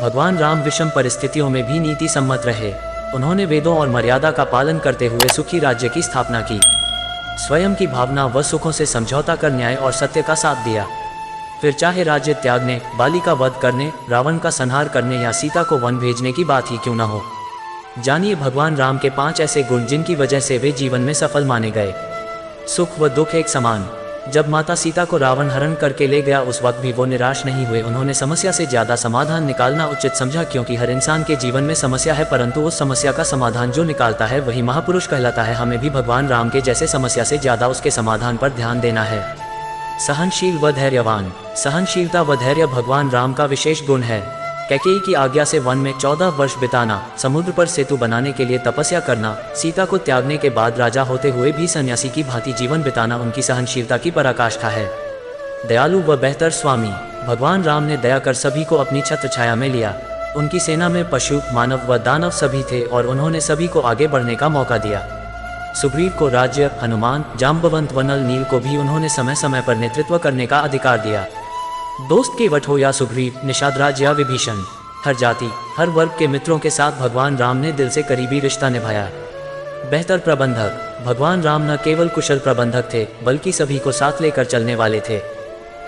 भगवान राम विषम परिस्थितियों में भी नीति सम्मत रहे। उन्होंने वेदों और मर्यादा का पालन करते हुए सुखी राज्य की स्थापना की। स्वयं की भावना व सुखों से समझौता कर न्याय और सत्य का साथ दिया। फिर चाहे राज्य त्यागने, बाली का वध करने, रावण का संहार करने या सीता को वन भेजने की बात ही क्यों न हो। जानिए भगवान राम के 5 ऐसे गुण जिनकी वजह से वे जीवन में सफल माने गए। सुख व दुख एक समान। जब माता सीता को रावण हरण करके ले गया उस वक्त भी वो निराश नहीं हुए। उन्होंने समस्या से ज्यादा समाधान निकालना उचित समझा, क्योंकि हर इंसान के जीवन में समस्या है, परंतु उस समस्या का समाधान जो निकालता है वही महापुरुष कहलाता है। हमें भी भगवान राम के जैसे समस्या से ज्यादा उसके समाधान पर ध्यान देना है। सहनशील व धैर्यवान। सहनशीलता व धैर्य भगवान राम का विशेष गुण है। कैकेयी की आज्ञा से वन में 14 वर्ष बिताना, समुद्र पर सेतु बनाने के लिए तपस्या करना, सीता को त्यागने के बाद राजा होते हुए भी सन्यासी की भांति जीवन बिताना उनकी सहनशीलता की पराकाष्ठा है। दयालु व बेहतर स्वामी। भगवान राम ने दया कर सभी को अपनी छत्र छाया में लिया। उनकी सेना में पशु, मानव व दानव सभी थे और उन्होंने सभी को आगे बढ़ने का मौका दिया। सुग्रीव को राज्य, हनुमान, जाम्बवंत व नल नील को भी उन्होंने समय समय पर नेतृत्व करने का अधिकार दिया। दोस्त केवट हो या सुग्रीव, निषादराज या विभीषण, हर जाति हर वर्ग के मित्रों के साथ भगवान राम ने दिल से करीबी रिश्ता निभाया। बेहतर प्रबंधक। भगवान राम न केवल कुशल प्रबंधक थे बल्कि सभी को साथ लेकर चलने वाले थे।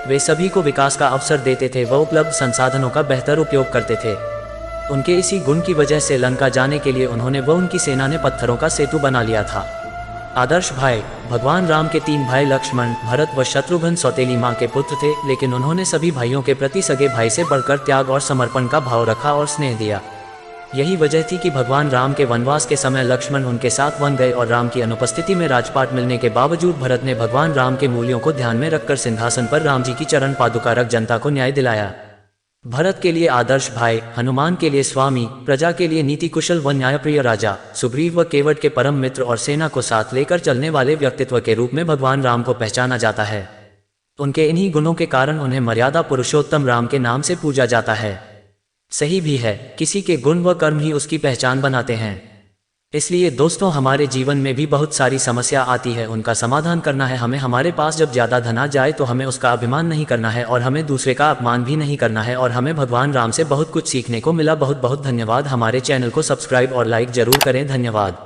वे सभी को विकास का अवसर देते थे व उपलब्ध संसाधनों का बेहतर उपयोग करते थे। उनके इसी गुण की वजह से लंका जाने के लिए उन्होंने व उनकी सेना ने पत्थरों का सेतु बना लिया था। आदर्श भाई। भगवान राम के 3 भाई लक्ष्मण, भरत व शत्रुघ्न सौतेली मां के पुत्र थे, लेकिन उन्होंने सभी भाइयों के प्रति सगे भाई से बढ़कर त्याग और समर्पण का भाव रखा और स्नेह दिया। यही वजह थी कि भगवान राम के वनवास के समय लक्ष्मण उनके साथ वन गए और राम की अनुपस्थिति में राजपाट मिलने के बावजूद भरत ने भगवान राम के मूल्यों को ध्यान में रखकर सिंहासन पर राम जी की चरण पादुका रख जनता को न्याय दिलाया। भरत के लिए आदर्श भाई, हनुमान के लिए स्वामी, प्रजा के लिए नीति कुशल व न्यायप्रिय राजा, सुग्रीव व केवट के परम मित्र और सेना को साथ लेकर चलने वाले व्यक्तित्व के रूप में भगवान राम को पहचाना जाता है। उनके इन्हीं गुणों के कारण उन्हें मर्यादा पुरुषोत्तम राम के नाम से पूजा जाता है। सही भी है, किसी के गुण व कर्म ही उसकी पहचान बनाते हैं। इसलिए दोस्तों, हमारे जीवन में भी बहुत सारी समस्या आती है, उनका समाधान करना है हमें। हमारे पास जब ज्यादा धन आ जाए तो हमें उसका अभिमान नहीं करना है और हमें दूसरे का अपमान भी नहीं करना है। और हमें भगवान राम से बहुत कुछ सीखने को मिला। बहुत बहुत धन्यवाद। हमारे चैनल को सब्सक्राइब और लाइक जरूर करें। धन्यवाद।